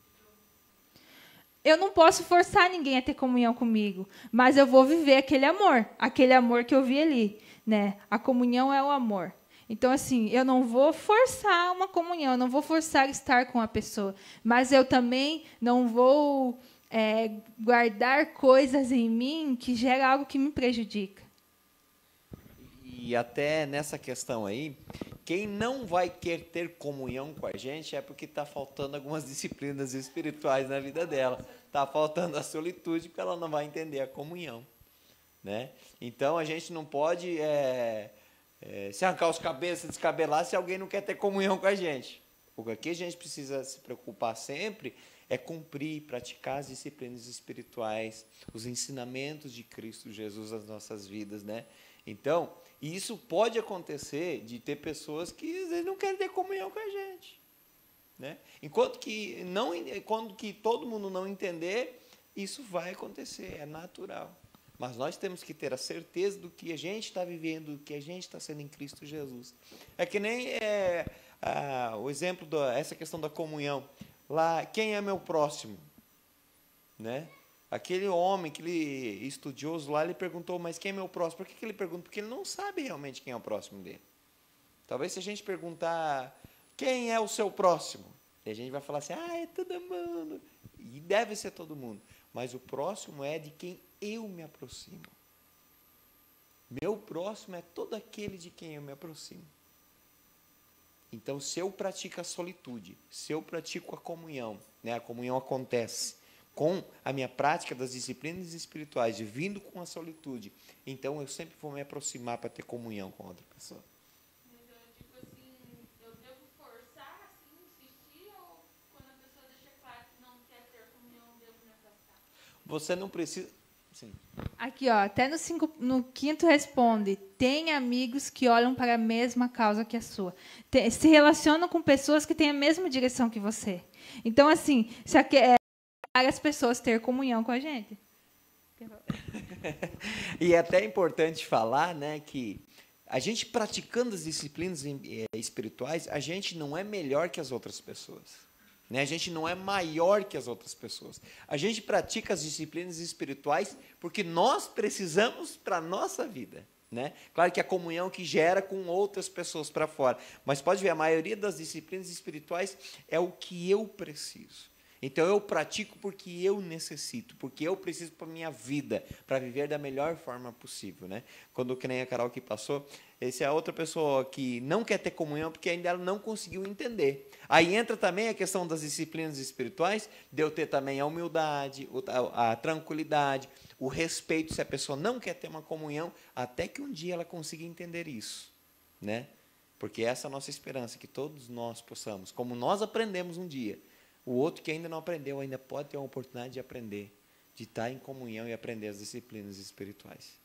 Eu não posso forçar ninguém a ter comunhão comigo, mas eu vou viver aquele amor que eu vi ali, né? A comunhão é o amor. Então, assim, eu não vou forçar uma comunhão, eu não vou forçar estar com a pessoa, mas eu também não vou guardar coisas em mim que geram algo que me prejudica. E até nessa questão aí, quem não vai querer ter comunhão com a gente é porque está faltando algumas disciplinas espirituais na vida dela. Está faltando a solitude, porque ela não vai entender a comunhão, né? Então, a gente não pode se arrancar os cabelos, se descabelar, se alguém não quer ter comunhão com a gente. O que a gente precisa se preocupar sempre é cumprir, praticar as disciplinas espirituais, os ensinamentos de Cristo Jesus nas nossas vidas, né? Então, isso pode acontecer de ter pessoas que às vezes não querem ter comunhão com a gente, né? Enquanto que todo mundo não entender, isso vai acontecer, é natural. Mas nós temos que ter a certeza do que a gente está vivendo, do que a gente está sendo em Cristo Jesus. É que nem o exemplo essa questão da comunhão. Lá, quem é meu próximo? Né? Aquele homem, aquele estudioso lá, ele perguntou, mas quem é meu próximo? Por que ele pergunta? Porque ele não sabe realmente quem é o próximo dele. Talvez se a gente perguntar, quem é o seu próximo? E a gente vai falar assim, é todo mundo. E deve ser todo mundo. Mas o próximo é de quem eu me aproximo. Meu próximo é todo aquele de quem eu me aproximo. Então, se eu pratico a solitude, se eu pratico a comunhão, né, a comunhão acontece com a minha prática das disciplinas espirituais, e vindo com a solitude, então eu sempre vou me aproximar para ter comunhão com outra pessoa. Mas eu digo assim, eu devo forçar, assim, insistir, ou quando a pessoa deixa claro que não quer ter comunhão, eu devo me afastar? Você não precisa... Sim. Aqui, ó, até no quinto responde, tem amigos que olham para a mesma causa que a sua. Se relacionam com pessoas que têm a mesma direção que você. Então, assim, as pessoas ter comunhão com a gente. E é até importante falar, né, que a gente praticando as disciplinas espirituais, a gente não é melhor que as outras pessoas. Né? A gente não é maior que as outras pessoas. A gente pratica as disciplinas espirituais porque nós precisamos para a nossa vida. Né? Claro que a comunhão que gera com outras pessoas para fora. Mas pode ver, a maioria das disciplinas espirituais é o que eu preciso. Então, eu pratico porque eu necessito, porque eu preciso para a minha vida, para viver da melhor forma possível. Né? Quando que nem a Carol que passou, essa é a outra pessoa que não quer ter comunhão porque ainda ela não conseguiu entender. Aí entra também a questão das disciplinas espirituais, de eu ter também a humildade, a tranquilidade, o respeito, se a pessoa não quer ter uma comunhão, até que um dia ela consiga entender isso. Né? Porque essa é a nossa esperança, que todos nós possamos, como nós aprendemos um dia, o outro que ainda não aprendeu, ainda pode ter uma oportunidade de aprender, de estar em comunhão e aprender as disciplinas espirituais.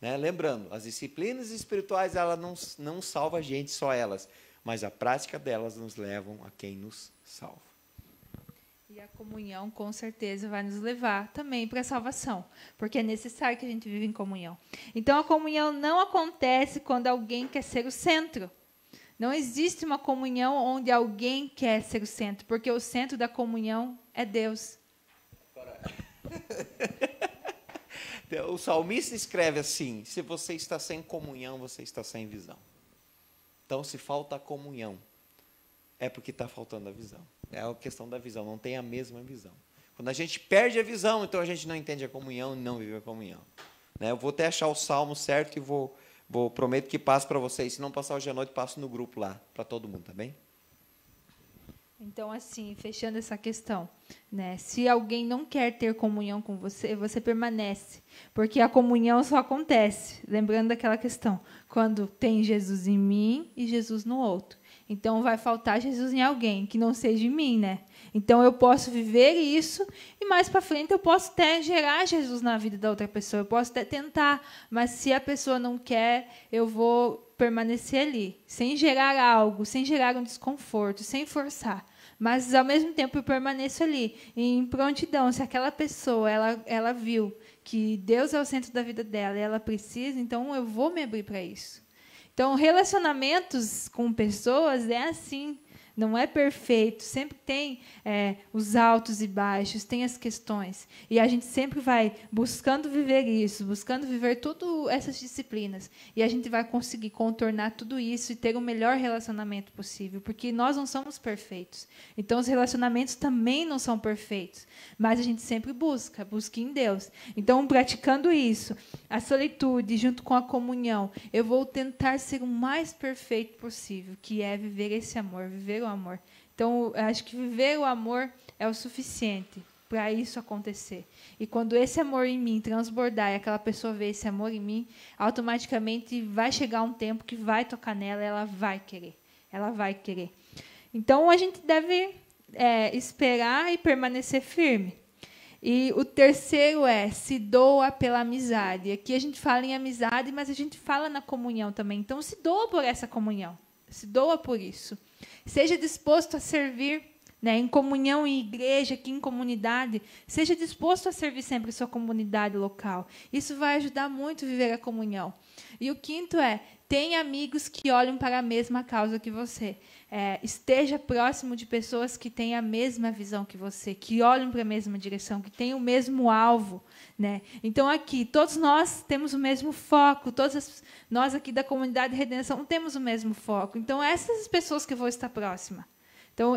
Né? Lembrando, as disciplinas espirituais, elas não salvam a gente, só elas, mas a prática delas nos levam a quem nos salva. E a comunhão, com certeza, vai nos levar também para a salvação, porque é necessário que a gente viva em comunhão. Então, a comunhão não acontece quando alguém quer ser o centro. Não existe uma comunhão onde alguém quer ser o centro, porque o centro da comunhão é Deus. O salmista escreve assim: se você está sem comunhão, você está sem visão. Então, se falta a comunhão, é porque está faltando a visão. É a questão da visão, não tem a mesma visão. Quando a gente perde a visão, então a gente não entende a comunhão e não vive a comunhão. Né? Eu vou até achar o salmo certo e prometo que passo para vocês. Se não passar hoje à noite, passo no grupo lá, para todo mundo, tá bem? Então, assim, fechando essa questão, né? Se alguém não quer ter comunhão com você, você permanece, porque a comunhão só acontece, lembrando daquela questão, quando tem Jesus em mim e Jesus no outro. Então, vai faltar Jesus em alguém que não seja em mim, né? Então, eu posso viver isso e mais para frente eu posso até gerar Jesus na vida da outra pessoa, eu posso até tentar, mas se a pessoa não quer, eu vou permanecer ali, sem gerar algo, sem gerar um desconforto, sem forçar. Mas, ao mesmo tempo, eu permaneço ali, em prontidão. Se aquela pessoa ela viu que Deus é o centro da vida dela e ela precisa, então eu vou me abrir para isso. Então, relacionamentos com pessoas é assim, não é perfeito, sempre tem os altos e baixos, tem as questões. E a gente sempre vai buscando viver isso, buscando viver todas essas disciplinas. E a gente vai conseguir contornar tudo isso e ter o melhor relacionamento possível, porque nós não somos perfeitos. Então, os relacionamentos também não são perfeitos, mas a gente sempre busca em Deus. Então, praticando isso, a solitude junto com a comunhão, eu vou tentar ser o mais perfeito possível, que é viver esse amor, viver o amor. Então, eu acho que viver o amor é o suficiente para isso acontecer. E quando esse amor em mim transbordar e aquela pessoa ver esse amor em mim, automaticamente vai chegar um tempo que vai tocar nela, ela vai querer. Ela vai querer. Então, a gente deve esperar e permanecer firme. E o terceiro se doa pela amizade. Aqui a gente fala em amizade, mas a gente fala na comunhão também. Então, se doa por essa comunhão. Se doa por isso. Seja disposto a servir, né, em comunhão, em igreja, aqui em comunidade. Seja disposto a servir sempre a sua comunidade local. Isso vai ajudar muito a viver a comunhão. E o quinto tenha amigos que olham para a mesma causa que você. Esteja próximo de pessoas que têm a mesma visão que você, que olham para a mesma direção, que têm o mesmo alvo. Né? Então, aqui, todos nós temos o mesmo foco, nós aqui da comunidade de redenção temos o mesmo foco. Então, essas pessoas que eu vou estar próxima. Então,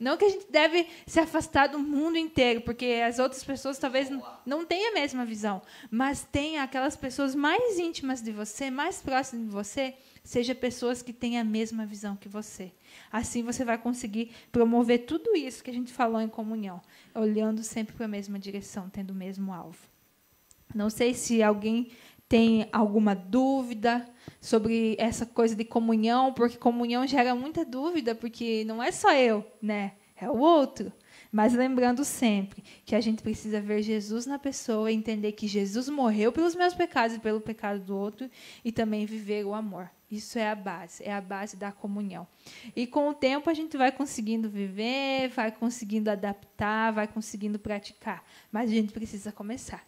não que a gente deve se afastar do mundo inteiro, porque as outras pessoas talvez não tenham a mesma visão, mas tenha aquelas pessoas mais íntimas de você, mais próximas de você, seja pessoas que têm a mesma visão que você. Assim você vai conseguir promover tudo isso que a gente falou em comunhão, olhando sempre para a mesma direção, tendo o mesmo alvo. Não sei se alguém tem alguma dúvida sobre essa coisa de comunhão, porque comunhão gera muita dúvida, porque não é só eu, né? É o outro. Mas lembrando sempre que a gente precisa ver Jesus na pessoa, entender que Jesus morreu pelos meus pecados e pelo pecado do outro, e também viver o amor. Isso é a base da comunhão. E com o tempo a gente vai conseguindo viver, vai conseguindo adaptar, vai conseguindo praticar. Mas a gente precisa começar.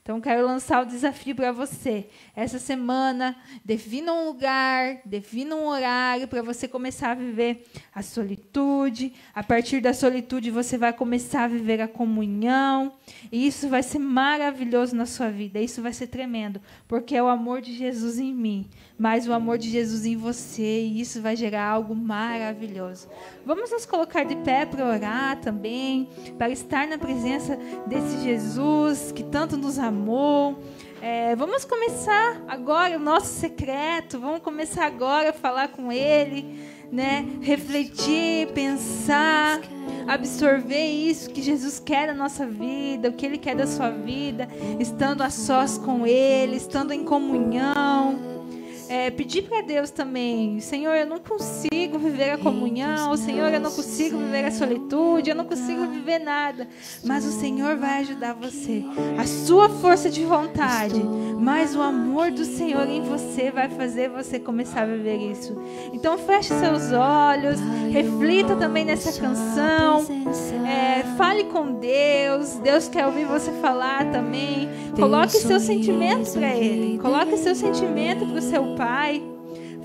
Então, quero lançar o desafio para você. Essa semana, defina um lugar, defina um horário para você começar a viver a solitude. A partir da solitude, você vai começar a viver a comunhão. E isso vai ser maravilhoso na sua vida. Isso vai ser tremendo, porque é o amor de Jesus em mim, mais o amor de Jesus em você. E isso vai gerar algo maravilhoso. Vamos nos colocar de pé para orar também, para estar na presença desse Jesus que tanto nos amou. Vamos começar agora o nosso secreto, vamos começar agora a falar com Ele, né? Refletir, pensar, absorver isso que Jesus quer da nossa vida, o que Ele quer da sua vida, estando a sós com Ele, estando em comunhão. Pedir para Deus também, Senhor, eu não consigo viver a comunhão, Senhor, eu não consigo viver a solitude, eu não consigo viver nada, mas o Senhor vai ajudar você. A sua força de vontade, mas o amor do Senhor em você vai fazer você começar a viver isso. Então feche seus olhos, reflita também nessa canção, fale com Deus. Deus quer ouvir você falar também. Coloque seus sentimentos para Ele, coloque seu sentimento para o seu Pai.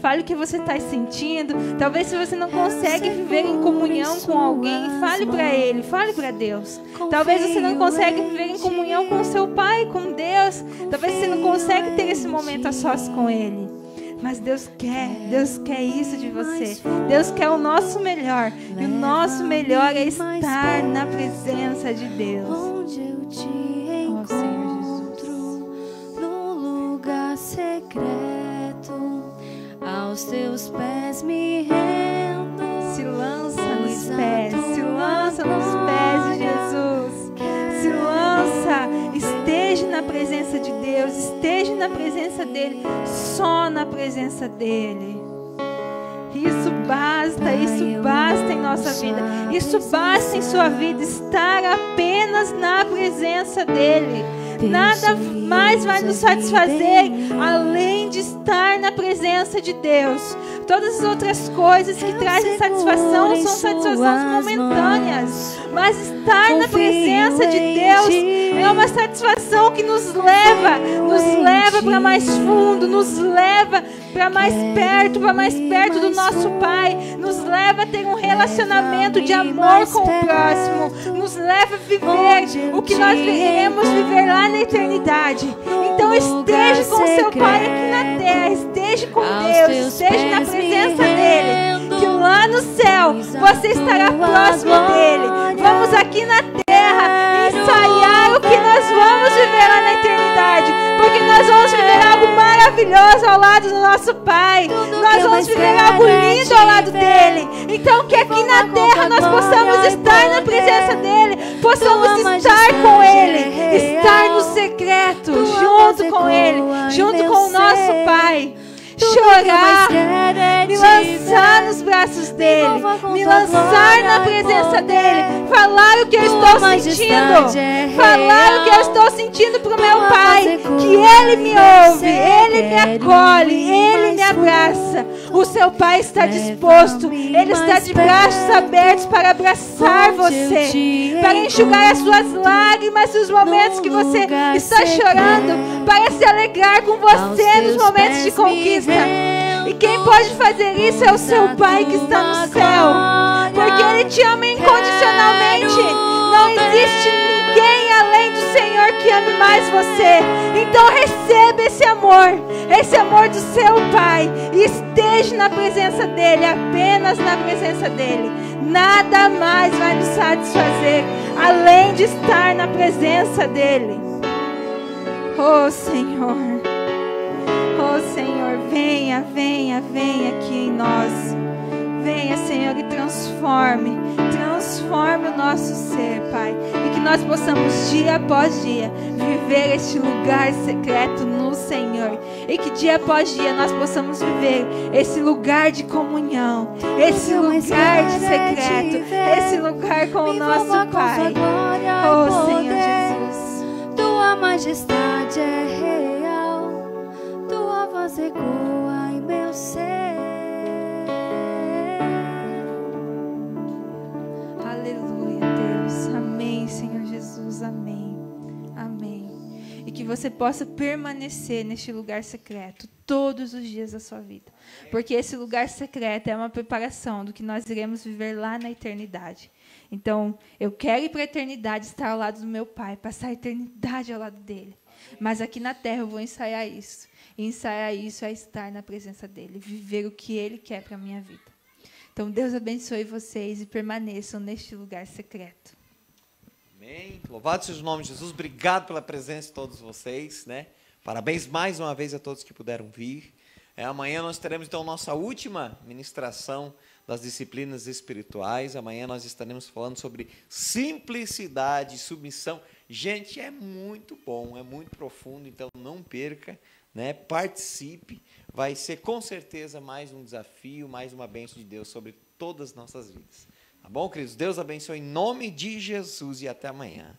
Fale o que você está sentindo. Talvez se você não consegue viver em comunhão com alguém, fale para Ele, fale para Deus. Talvez você não consegue viver em comunhão com seu Pai, com Deus. Talvez você não consegue ter esse momento a sós com Ele. Mas Deus quer isso de você. Deus quer o nosso melhor. E o nosso melhor é estar na presença de Deus. Onde eu te Oh, Senhor Jesus. no lugar secreto, aos teus pés me rendo. Se lança nos pés de Jesus. Se lança, esteja na presença de Deus, esteja na presença dEle, só na presença dEle. Isso basta em nossa vida, isso basta em sua vida, estar apenas na presença dEle. Nada mais vai nos satisfazer além de estar na presença de Deus. Todas as outras coisas que trazem satisfação são satisfações momentâneas. Mas estar na presença de Deus é uma satisfação que nos leva para mais fundo, nos leva para mais perto do nosso Pai, nos leva a ter um relacionamento de amor com o próximo, nos leva a viver o que nós iremos viver lá na eternidade. Então esteja com seu Pai aqui na terra, esteja com Deus, esteja na presença dEle, que lá no céu você estará próximo dEle. Vamos aqui na terra ensaiar o que nós vamos viver lá na eternidade, porque nós vamos viver algo maravilhoso ao lado do nosso Pai. Nós vamos viver algo lindo ao lado dEle. Então que aqui na terra nós possamos estar na presença dEle, possamos estar com Ele, estar no secreto, junto com Ele, junto com o nosso Pai. Chorar, me lançar nos braços dEle, me lançar na presença dEle, falar o que eu estou sentindo, falar o que eu estou sentindo para o meu Pai, que Ele me ouve, Ele me acolhe, Ele me abraça. O seu Pai está disposto, Ele está de braços abertos para abraçar você, para enxugar as suas lágrimas nos momentos que você está chorando, para se alegrar com você nos momentos de conquista. E quem pode fazer isso é o seu Pai que está no céu, porque Ele te ama incondicionalmente. Não existe ninguém além do Senhor que ame mais você. Então receba esse amor do seu Pai, e esteja na presença dEle, apenas na presença dEle. Nada mais vai nos satisfazer além de estar na presença dEle. Oh Senhor, venha aqui em nós. Venha, Senhor, e transforme o nosso ser, Pai. E que nós possamos, dia após dia, viver este lugar secreto no Senhor. E que dia após dia nós possamos viver esse lugar de comunhão, esse lugar de secreto, esse lugar com o nosso Pai. Oh, Senhor Jesus. Tua majestade é real, tua voz ecoa em meu ser. Aleluia, Deus. Amém, Senhor Jesus. Amém. Amém. E que você possa permanecer neste lugar secreto todos os dias da sua vida. Porque esse lugar secreto é uma preparação do que nós iremos viver lá na eternidade. Então, eu quero ir para a eternidade, estar ao lado do meu Pai, passar a eternidade ao lado dele. Mas aqui na terra eu vou ensaiar isso. E ensaiar isso é estar na presença dele, viver o que ele quer para a minha vida. Então, Deus abençoe vocês e permaneçam neste lugar secreto. Amém. Louvado seja o nome de Jesus. Obrigado pela presença de todos vocês, né? Parabéns mais uma vez a todos que puderam vir. Amanhã nós teremos, então, nossa última ministração das disciplinas espirituais. Amanhã nós estaremos falando sobre simplicidade e submissão. Gente, é muito bom, é muito profundo, então não perca, né? Participe. Vai ser com certeza mais um desafio, mais uma bênção de Deus sobre todas as nossas vidas. Tá bom, queridos? Deus abençoe em nome de Jesus e até amanhã.